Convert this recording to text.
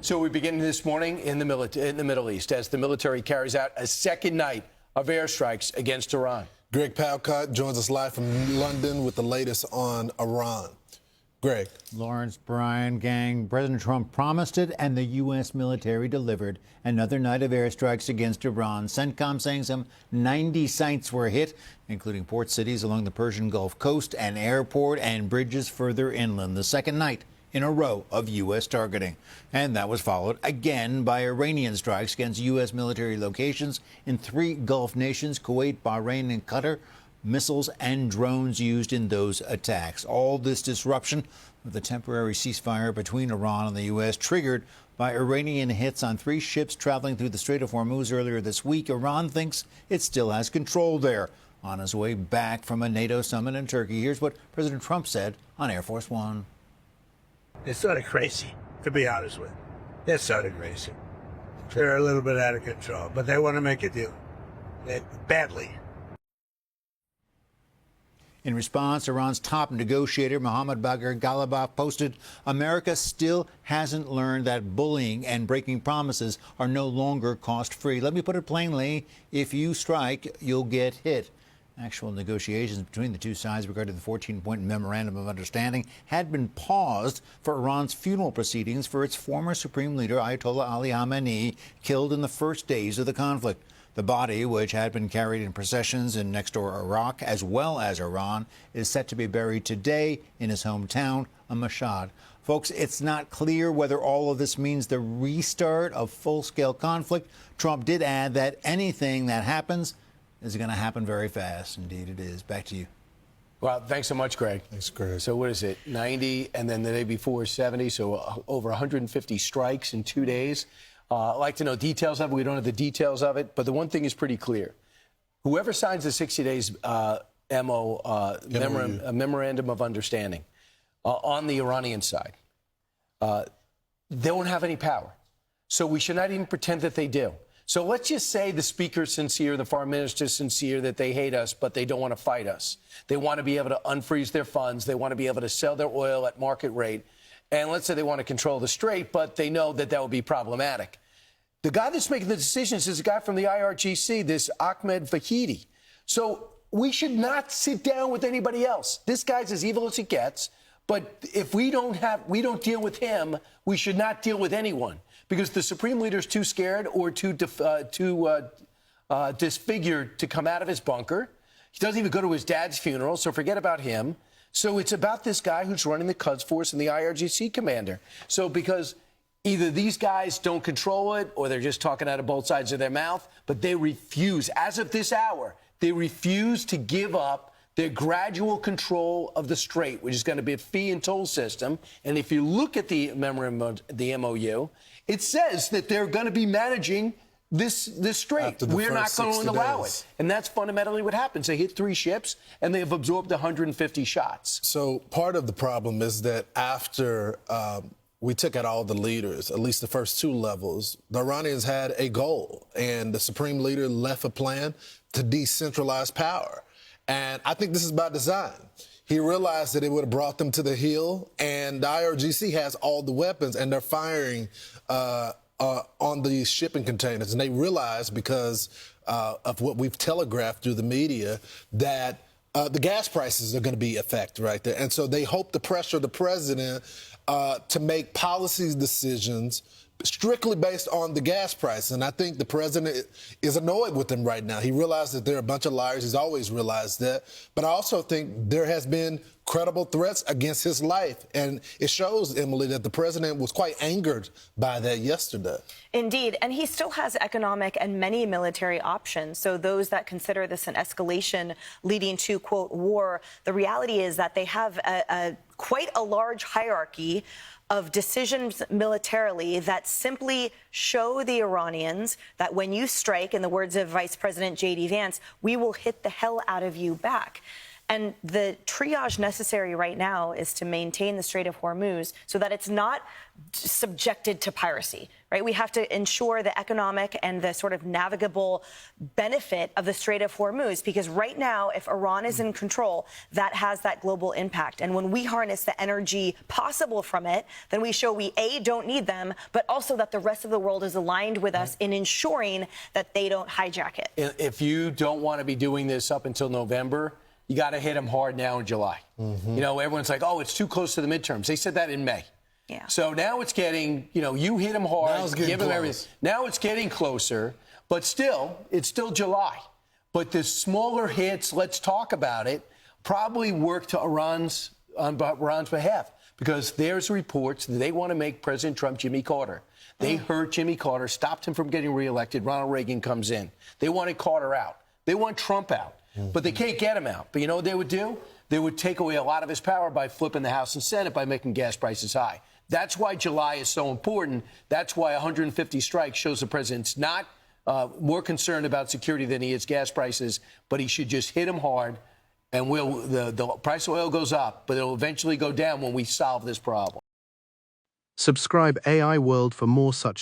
So we begin this morning in the Middle East as the military carries out a second night of airstrikes against Iran. Greg Palcott joins us live from London with the latest on Iran. Greg. Lawrence, Brian, gang. President Trump promised it, and the U.S. military delivered. Another night of airstrikes against Iran. CENTCOM saying some 90 sites were hit, including port cities along the Persian Gulf coast, an airport, and bridges further inland. The second night in a row of U.S. targeting. And that was followed again by Iranian strikes against U.S. military locations in 3 Gulf nations, Kuwait, Bahrain, and Qatar. Missiles and drones used in those attacks. All this disruption of the temporary ceasefire between Iran and the U.S. triggered by Iranian hits on 3 ships traveling through the Strait of Hormuz earlier this week. Iran thinks it still has control there. On his way back from a NATO summit in Turkey, here's what President Trump said on Air Force One. They're sort of crazy, to be honest with you. They're sort of crazy. They're a little bit out of control, but they want to make a deal. Badly. In response, Iran's top negotiator, Mohammad Bagher Ghalibaf, posted, America still hasn't learned that bullying and breaking promises are no longer cost-free. Let me put it plainly, if you strike, you'll get hit. Actual negotiations between the two sides regarding the 14-point memorandum of understanding had been paused for Iran's funeral proceedings for its former supreme leader, Ayatollah Ali Khamenei, killed in the first days of the conflict. The body, which had been carried in processions in next-door Iraq as well as Iran, is set to be buried today in his hometown of Mashhad. Folks, it's not clear whether all of this means the restart of full-scale conflict. Trump did add that anything that happens is going to happen very fast. Indeed, it is. Back to you. Well, thanks so much, Greg. Thanks, Greg. So what is it, 90, and then the day before 70, so over 150 strikes in 2 days. I'd like to know details of it. We don't have the details of it, but the one thing is pretty clear. Whoever signs the 60 days memorandum of understanding on the Iranian side, they won't have any power. So we should not even pretend that they do. So let's just say the speaker's sincere, the foreign minister's sincere, that they hate us, but they don't want to fight us. They want to be able to unfreeze their funds. They want to be able to sell their oil at market rate. And let's say they want to control the strait, but they know that that would be problematic. The guy that's making the decisions is a guy from the IRGC, this Ahmed Vahidi. So we should not sit down with anybody else. This guy's as evil as it gets. But if we don't deal with him, we should not deal with anyone, because the supreme leader is too scared or too disfigured to come out of his bunker. He doesn't even go to his dad's funeral, so forget about him. So it's about this guy who's running the Quds Force and the IRGC commander. So because either these guys don't control it or they're just talking out of both sides of their mouth, but they refuse, as of this hour, they refuse to give up their gradual control of the strait, which is going to be a fee and toll system. And if you look at the memorandum, the MOU, it says that they're going to be managing this strait. We're not going to allow it. And that's fundamentally what happens. They hit 3 ships and they have absorbed 150 shots. So part of the problem is that after we took out all the leaders, at least the first 2 levels, the Iranians had a goal, and the supreme leader left a plan to decentralize power. And I think this is by design. He realized that it would have brought them to the hill, and the IRGC has all the weapons, and they're firing on these shipping containers. And they realize, because of what we've telegraphed through the media, that the gas prices are going to be affected right there. And so they hope to pressure the president to make policy decisions strictly based on the gas price. And I think the president is annoyed with them right now. He realized that they're a bunch of liars. He's always realized that. But I also think there has been credible threats against his life. And it shows, Emily, that the president was quite angered by that yesterday. Indeed. And he still has economic and many military options. So those that consider this an escalation leading to, quote, war, the reality is that they have quite a large hierarchy of decisions militarily that simply show the Iranians that when you strike, in the words of Vice President J.D. Vance, we will hit the hell out of you back. And the triage necessary right now is to maintain the Strait of Hormuz so that it's not subjected to piracy, right? We have to ensure the economic and the sort of navigable benefit of the Strait of Hormuz, because right now, if Iran is in control, that has that global impact. And when we harness the energy possible from it, then we show we, A, don't need them, but also that the rest of the world is aligned with us in ensuring that they don't hijack it. If you don't want to be doing this up until November, you got to hit them hard now in July. You know, everyone's like, oh, it's too close to the midterms. They said that in May. Yeah. So now it's getting, you know, you hit them hard, give them everything. Now it's getting closer, but still, it's still July. But the smaller hits, let's talk about it, probably work to Iran's behalf, because there's reports that they want to make President Trump Jimmy Carter. They hurt Jimmy Carter, stopped him from getting reelected. Ronald Reagan comes in. They wanted Carter out. They want Trump out, but they can't get him out. But you know what they would do? They would take away a lot of his power by flipping the House and Senate, by making gas prices high. That's why July is so important. That's why 150 strikes shows the president's not more concerned about security than he is gas prices, but he should just hit them hard, and the price of oil goes up, but it'll eventually go down when we solve this problem. Subscribe AI World for more such